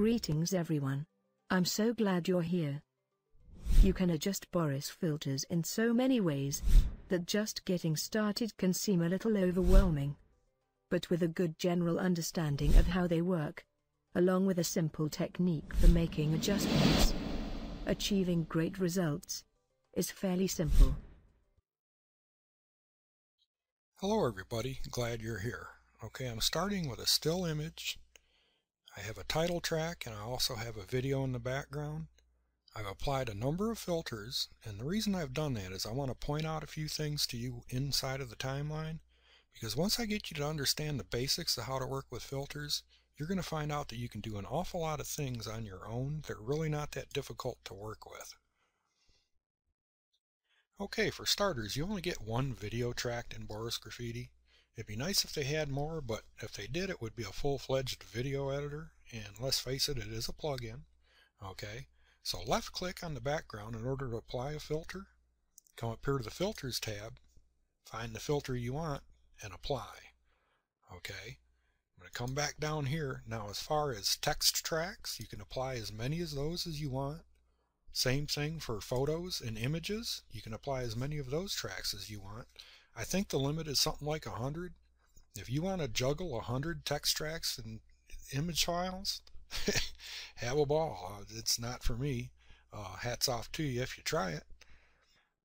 Greetings everyone. I'm so glad you're here. You can adjust Boris filters in so many ways that just getting started can seem a little overwhelming. But with a good general understanding of how they work, along with a simple technique for making adjustments, achieving great results is fairly simple. Hello everybody, glad you're here. Okay, I'm starting with a still image. I have a title track and I also have a video in the background. I've applied a number of filters, and the reason I've done that is I want to point out a few things to you inside of the timeline, because once I get you to understand the basics of how to work with filters, you're going to find out that you can do an awful lot of things on your own that are really not that difficult to work with. Okay, for starters, you only get one video track in Boris Graffiti. It'd be nice if they had more, but if they did, it would be a full-fledged video editor, and let's face it, it is a plugin. Okay, so left-click on the background in order to apply a filter. Come up here to the Filters tab, find the filter you want, and apply. Okay, I'm going to come back down here. Now, as far as text tracks, you can apply as many of those as you want. Same thing for photos and images. You can apply as many of those tracks as you want. I think the limit is something like 100. If you want to juggle 100 text tracks and image files, have a ball. It's not for me. Hats off to you if you try it.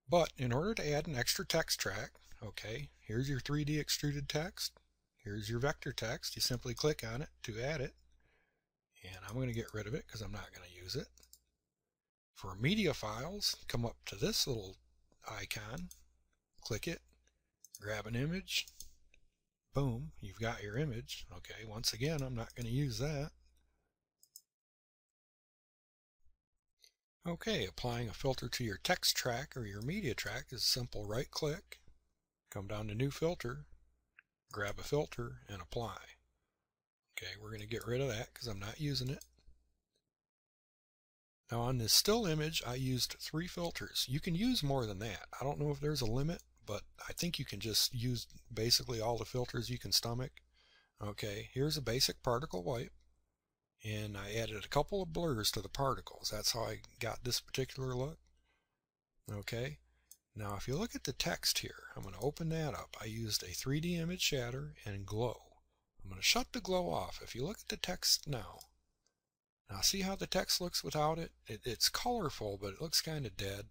But in order to add an extra text track, okay, here's your 3D extruded text. Here's your vector text. You simply click on it to add it. And I'm going to get rid of it because I'm not going to use it. For media files, come up to this little icon, click it, grab an image, boom, you've got your image. Okay, once again, I'm not going to use that. Okay, applying a filter to your text track or your media track is simple right click, come down to new filter, grab a filter and apply. Okay, we're going to get rid of that because I'm not using it. Now on this still image, I used 3 filters. You can use more than that. I don't know if there's a limit, but I think you can just use basically all the filters you can stomach. Okay, here's a basic particle wipe, and I added a couple of blurs to the particles. That's how I got this particular look. Okay, now if you look at the text here, I'm going to open that up. I used a 3D image shader and glow. I'm going to shut the glow off. If you look at the text now see how the text looks without it? It's colorful, but it looks kind of dead.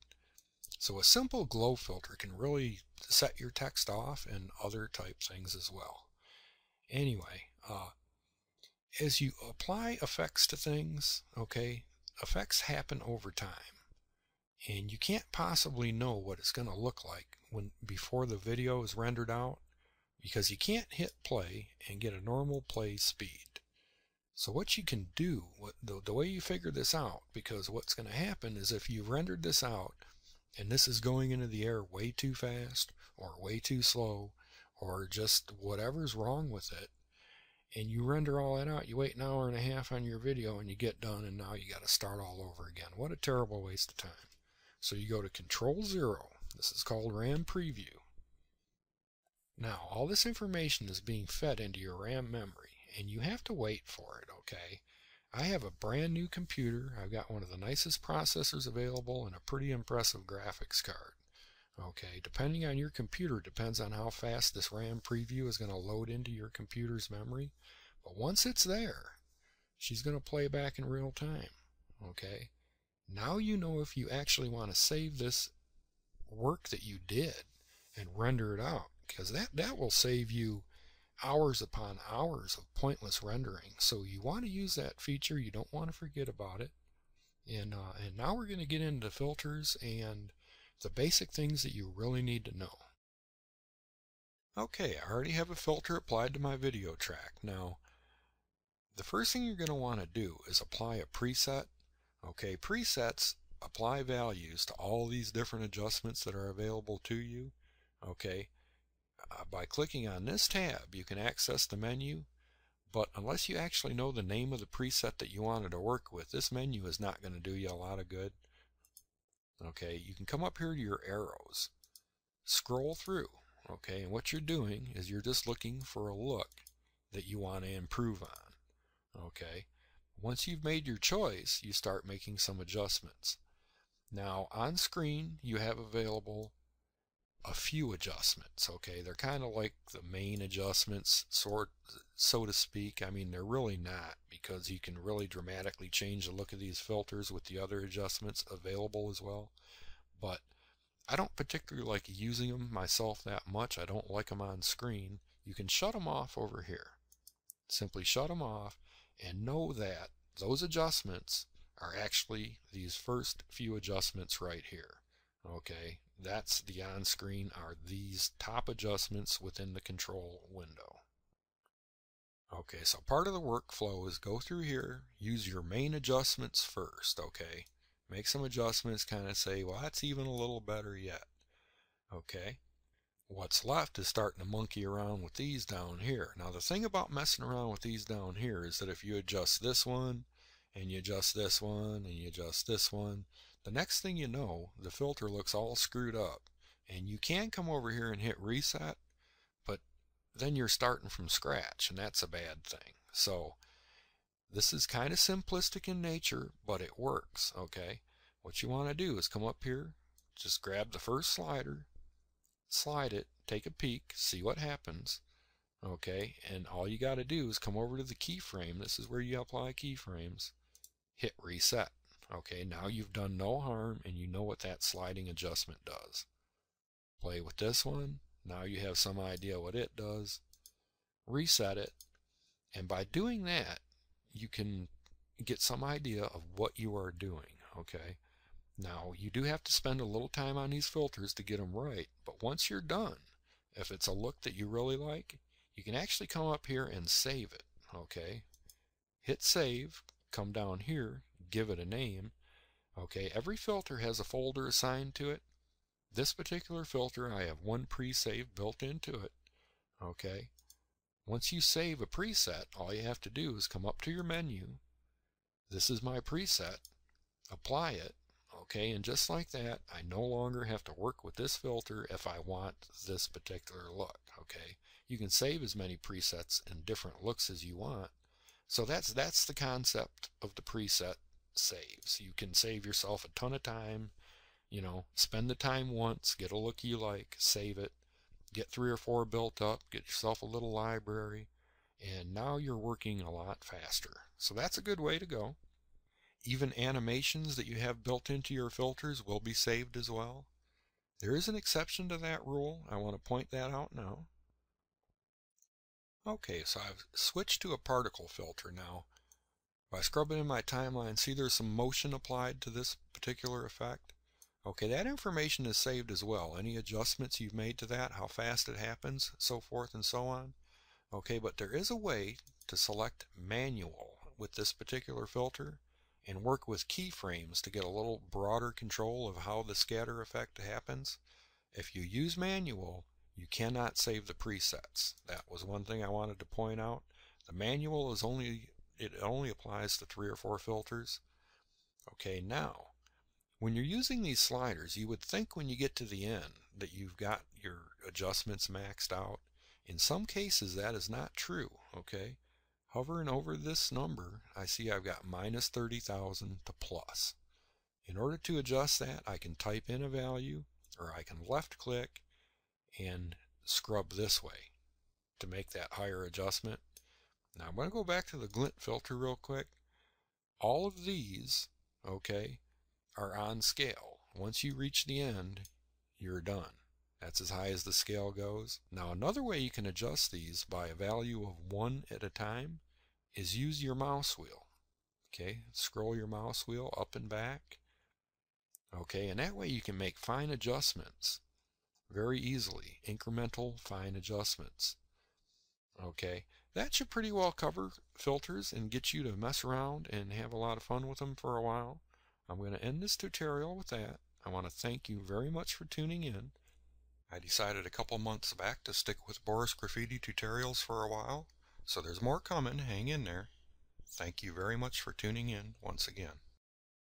So a simple glow filter can really set your text off and other type things as well. Anyway, as you apply effects to things, okay, effects happen over time. And you can't possibly know what it's going to look like before the video is rendered out, because you can't hit play and get a normal play speed. So what you can do, the way you figure this out, because what's going to happen is if you've rendered this out and this is going into the air way too fast or way too slow or just whatever's wrong with it, and you render all that out, you wait an hour and a half on your video and you get done, and now you got to start all over again. What a terrible waste of time. So you go to Control 0. This is called RAM Preview. Now all this information is being fed into your RAM memory, and you have to wait for it, okay? I have a brand new computer. I've got one of the nicest processors available and a pretty impressive graphics card. Okay, depending on your computer, depends on how fast this RAM preview is going to load into your computer's memory. But once it's there, she's going to play back in real time, okay? Now you know if you actually want to save this work that you did and render it out, because that will save you hours upon hours of pointless rendering. So you want to use that feature. You don't want to forget about it. And now we're going to get into filters and the basic things that you really need to know. Okay, I already have a filter applied to my video track. Now, the first thing you're going to want to do is apply a preset. Okay, presets apply values to all these different adjustments that are available to you. Okay. By clicking on this tab, you can access the menu, but unless you actually know the name of the preset that you wanted to work with, this menu is not going to do you a lot of good. Okay, you can come up here to your arrows, scroll through, okay, and what you're doing is you're just looking for a look that you want to improve on. Okay, Once you've made your choice, you start making some adjustments. Now on screen you have available a few adjustments, okay? They're kind of like the main adjustments, so to speak. I mean, they're really not, because you can really dramatically change the look of these filters with the other adjustments available as well. But I don't particularly like using them myself that much. I don't like them on screen. You can shut them off over here. Simply shut them off and know that those adjustments are actually these first few adjustments right here. Okay, that's the on-screen, are these top adjustments within the control window. Okay, so part of the workflow is go through here, use your main adjustments first, okay? Make some adjustments, kind of say, well, that's even a little better yet. Okay, what's left is starting to monkey around with these down here. Now the thing about messing around with these down here is that if you adjust this one, and you adjust this one, and you adjust this one, the next thing you know, the filter looks all screwed up. And you can come over here and hit reset, but then you're starting from scratch, and that's a bad thing. So this is kind of simplistic in nature, but it works, okay? What you want to do is come up here, just grab the first slider, slide it, take a peek, see what happens, okay? And all you got to do is come over to the keyframe. This is where you apply keyframes. Hit reset. Okay, now you've done no harm and you know what that sliding adjustment does. Play with this one. Now you have some idea what it does. Reset it. And by doing that, you can get some idea of what you are doing. Okay, now you do have to spend a little time on these filters to get them right. But once you're done, if it's a look that you really like, you can actually come up here and save it. Okay, hit save. Come down here, give it a name. Okay, every filter has a folder assigned to it. This particular filter, I have one pre-save built into it. Okay, once you save a preset, all you have to do is come up to your menu. This is my preset. Apply it. Okay, and just like that, I no longer have to work with this filter if I want this particular look. Okay, you can save as many presets and different looks as you want. So that's the concept of the preset saves. You can save yourself a ton of time, you know, spend the time once, get a look you like, save it, get 3 or 4 built up, get yourself a little library, and now you're working a lot faster. So that's a good way to go. Even animations that you have built into your filters will be saved as well. There is an exception to that rule. I want to point that out now. Okay, so I've switched to a particle filter now. By scrubbing in my timeline, see there's some motion applied to this particular effect. Okay, that information is saved as well. Any adjustments you've made to that, how fast it happens, so forth and so on. Okay, but there is a way to select manual with this particular filter and work with keyframes to get a little broader control of how the scatter effect happens. If you use manual, you cannot save the presets. That was one thing I wanted to point out. The manual is only applies to 3 or 4 filters. Okay, now when you're using these sliders, you would think when you get to the end that you've got your adjustments maxed out. In some cases that is not true. Okay, hovering over this number, I see I've got minus 30,000 to plus. In order to adjust that, I can type in a value, or I can left click and scrub this way to make that higher adjustment. Now I'm going to go back to the glint filter real quick. All of these, okay, are on scale. Once you reach the end, you're done. That's as high as the scale goes. Now another way you can adjust these by a value of 1 at a time is use your mouse wheel. Okay, scroll your mouse wheel up and back. Okay, and that way you can make fine adjustments very easily, incremental fine adjustments. Okay, that should pretty well cover filters and get you to mess around and have a lot of fun with them for a while. I'm going to end this tutorial with that. I want to thank you very much for tuning in. I decided a couple months back to stick with Boris Graffiti tutorials for a while, so there's more coming. Hang in there. Thank you very much for tuning in once again.